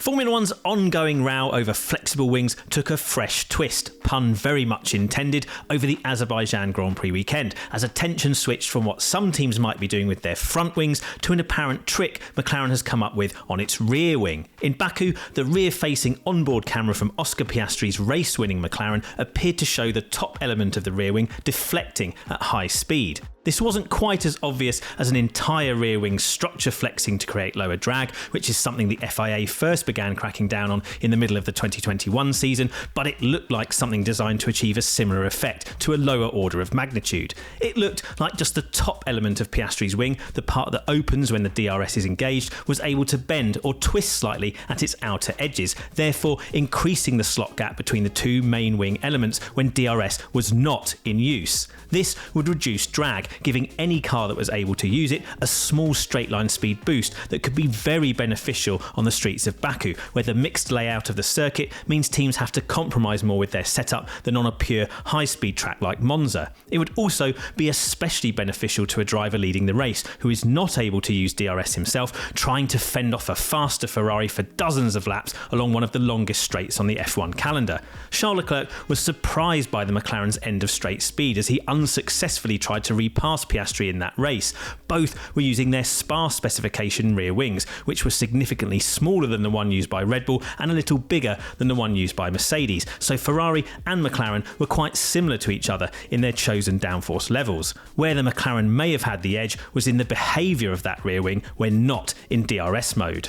Formula One's ongoing row over flexible wings took a fresh twist, pun very much intended, over the Azerbaijan Grand Prix weekend, as attention switched from what some teams might be doing with their front wings to an apparent trick McLaren has come up with on its rear wing. In Baku, the rear-facing onboard camera from Oscar Piastri's race-winning McLaren appeared to show the top element of the rear wing deflecting at high speed. This wasn't quite as obvious as an entire rear wing structure flexing to create lower drag, which is something the FIA first began cracking down on in the middle of the 2021 season, but it looked like something designed to achieve a similar effect to a lower order of magnitude. It looked like just the top element of Piastri's wing, the part that opens when the DRS is engaged, was able to bend or twist slightly at its outer edges, therefore increasing the slot gap between the two main wing elements when DRS was not in use. This would reduce drag, giving any car that was able to use it a small straight line speed boost that could be very beneficial on the streets of Baku, where the mixed layout of the circuit means teams have to compromise more with their setup than on a pure high-speed track like Monza. It would also be especially beneficial to a driver leading the race who is not able to use DRS himself, trying to fend off a faster Ferrari for dozens of laps along one of the longest straights on the F1 calendar. Charles Leclerc was surprised by the McLaren's end of straight speed as he unsuccessfully tried to repass Piastri in that race. Both were using their Spa specification rear wings, which were significantly smaller than the one used by Red Bull and a little bigger than the one used by Mercedes, so Ferrari and McLaren were quite similar to each other in their chosen downforce levels. Where the McLaren may have had the edge was in the behaviour of that rear wing when not in DRS mode.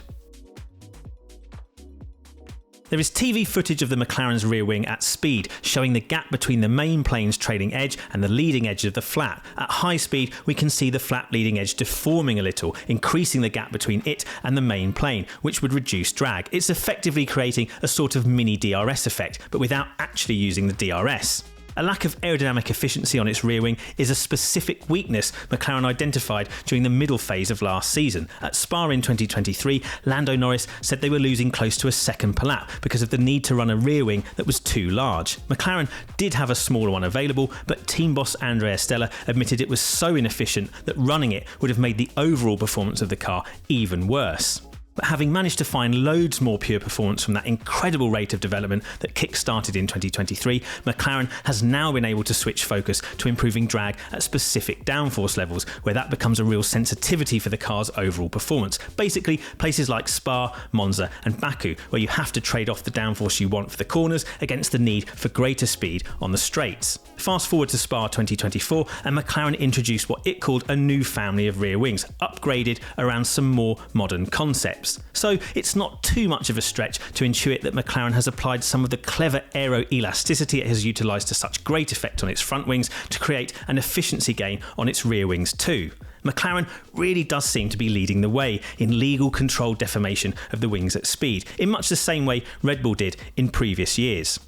There is TV footage of the McLaren's rear wing at speed, showing the gap between the main plane's trailing edge and the leading edge of the flap. At high speed, we can see the flap leading edge deforming a little, increasing the gap between it and the main plane, which would reduce drag. It's effectively creating a sort of mini DRS effect, but without actually using the DRS. A lack of aerodynamic efficiency on its rear wing is a specific weakness McLaren identified during the middle phase of last season. At Spa in 2023, Lando Norris said they were losing close to a second per lap because of the need to run a rear wing that was too large. McLaren did have a smaller one available, but team boss Andrea Stella admitted it was so inefficient that running it would have made the overall performance of the car even worse. But having managed to find loads more pure performance from that incredible rate of development that kick-started in 2023, McLaren has now been able to switch focus to improving drag at specific downforce levels, where that becomes a real sensitivity for the car's overall performance. Basically, places like Spa, Monza and Baku, where you have to trade off the downforce you want for the corners against the need for greater speed on the straights. Fast forward to Spa 2024, and McLaren introduced what it called a new family of rear wings, upgraded around some more modern concepts. So it's not too much of a stretch to intuit that McLaren has applied some of the clever aero-elasticity it has utilised to such great effect on its front wings to create an efficiency gain on its rear wings too. McLaren really does seem to be leading the way in legal controlled deformation of the wings at speed, in much the same way Red Bull did in previous years.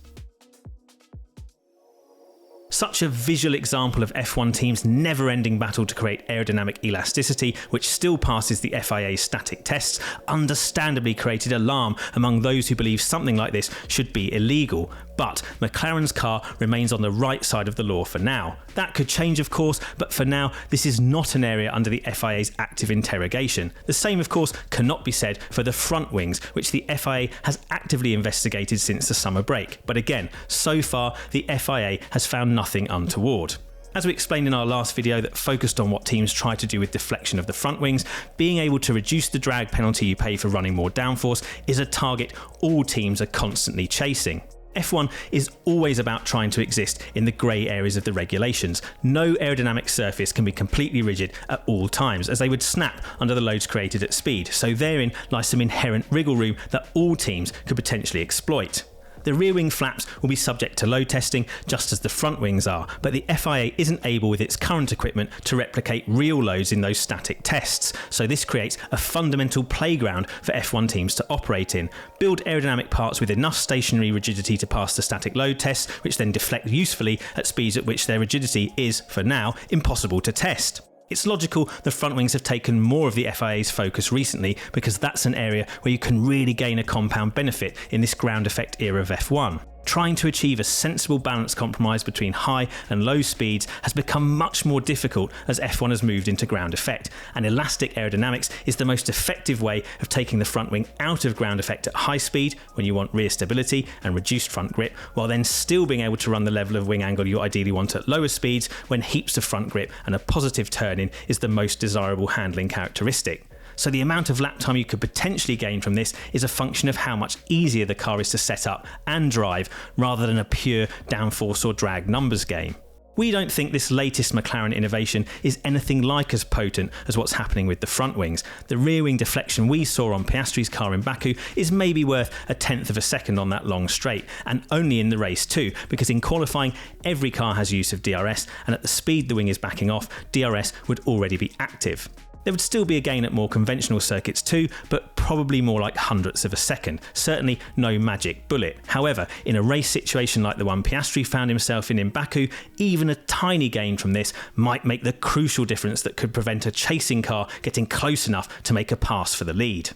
Such a visual example of F1 teams' never-ending battle to create aerodynamic elasticity, which still passes the FIA's static tests, understandably created alarm among those who believe something like this should be illegal. But McLaren's car remains on the right side of the law for now. That could change, of course, but for now, this is not an area under the FIA's active interrogation. The same, of course, cannot be said for the front wings, which the FIA has actively investigated since the summer break. But again, so far, the FIA has found nothing untoward. As we explained in our last video that focused on what teams try to do with deflection of the front wings, being able to reduce the drag penalty you pay for running more downforce is a target all teams are constantly chasing. F1 is always about trying to exist in the grey areas of the regulations. No aerodynamic surface can be completely rigid at all times, as they would snap under the loads created at speed, so therein lies some inherent wriggle room that all teams could potentially exploit. The rear wing flaps will be subject to load testing just as the front wings are, but the FIA isn't able with its current equipment to replicate real loads in those static tests, so this creates a fundamental playground for F1 teams to operate in. Build aerodynamic parts with enough stationary rigidity to pass the static load tests, which then deflect usefully at speeds at which their rigidity is, for now, impossible to test. It's logical the front wings have taken more of the FIA's focus recently because that's an area where you can really gain a compound benefit in this ground effect era of F1. Trying to achieve a sensible balance compromise between high and low speeds has become much more difficult as F1 has moved into ground effect, and elastic aerodynamics is the most effective way of taking the front wing out of ground effect at high speed when you want rear stability and reduced front grip, while then still being able to run the level of wing angle you ideally want at lower speeds when heaps of front grip and a positive turn-in is the most desirable handling characteristic. So the amount of lap time you could potentially gain from this is a function of how much easier the car is to set up and drive, rather than a pure downforce or drag numbers game. We don't think this latest McLaren innovation is anything like as potent as what's happening with the front wings. The rear wing deflection we saw on Piastri's car in Baku is maybe worth 1/10 of a second on that long straight, and only in the race too, because in qualifying every car has use of DRS, and at the speed the wing is backing off, DRS would already be active. There would still be a gain at more conventional circuits too, but probably more like hundredths of a second. Certainly no magic bullet. However, in a race situation like the one Piastri found himself in Baku, even a tiny gain from this might make the crucial difference that could prevent a chasing car getting close enough to make a pass for the lead.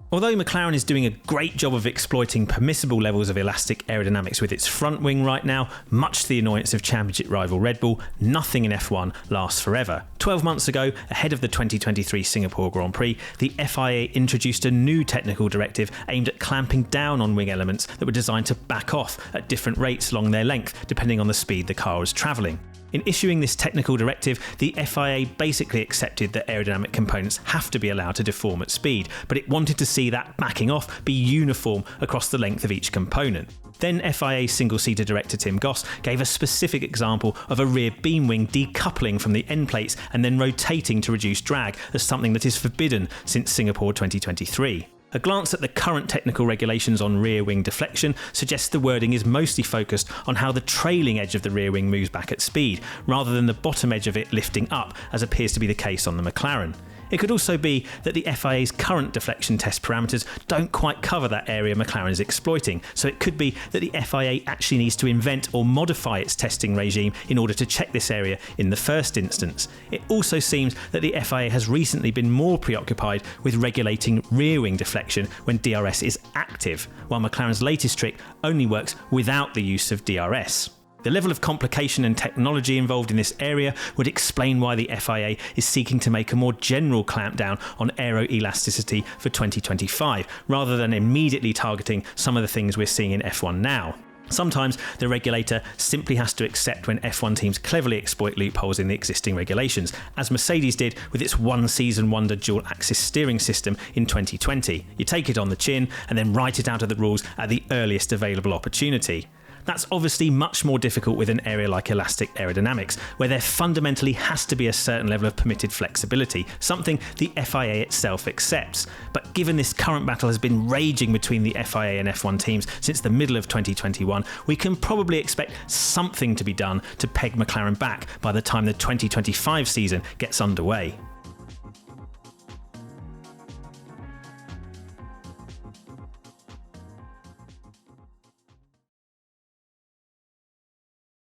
Although McLaren is doing a great job of exploiting permissible levels of elastic aerodynamics with its front wing right now, much to the annoyance of championship rival Red Bull, nothing in F1 lasts forever. 12 months ago, ahead of the 2023 Singapore Grand Prix, the FIA introduced a new technical directive aimed at clamping down on wing elements that were designed to back off at different rates along their length, depending on the speed the car was travelling. In issuing this technical directive, the FIA basically accepted that aerodynamic components have to be allowed to deform at speed, but it wanted to see that backing off be uniform across the length of each component. Then FIA single-seater director Tim Goss gave a specific example of a rear beam wing decoupling from the end plates and then rotating to reduce drag as something that is forbidden since Singapore 2023. A glance at the current technical regulations on rear wing deflection suggests the wording is mostly focused on how the trailing edge of the rear wing moves back at speed, rather than the bottom edge of it lifting up, as appears to be the case on the McLaren. It could also be that the FIA's current deflection test parameters don't quite cover that area McLaren is exploiting, so it could be that the FIA actually needs to invent or modify its testing regime in order to check this area in the first instance. It also seems that the FIA has recently been more preoccupied with regulating rear wing deflection when DRS is active, while McLaren's latest trick only works without the use of DRS. The level of complication and technology involved in this area would explain why the FIA is seeking to make a more general clampdown on aero-elasticity for 2025, rather than immediately targeting some of the things we're seeing in F1 now. Sometimes the regulator simply has to accept when F1 teams cleverly exploit loopholes in the existing regulations, as Mercedes did with its one-season wonder dual-axis steering system in 2020. You take it on the chin and then write it out of the rules at the earliest available opportunity. That's obviously much more difficult with an area like elastic aerodynamics, where there fundamentally has to be a certain level of permitted flexibility, something the FIA itself accepts. But given this current battle has been raging between the FIA and F1 teams since the middle of 2021, we can probably expect something to be done to peg McLaren back by the time the 2025 season gets underway.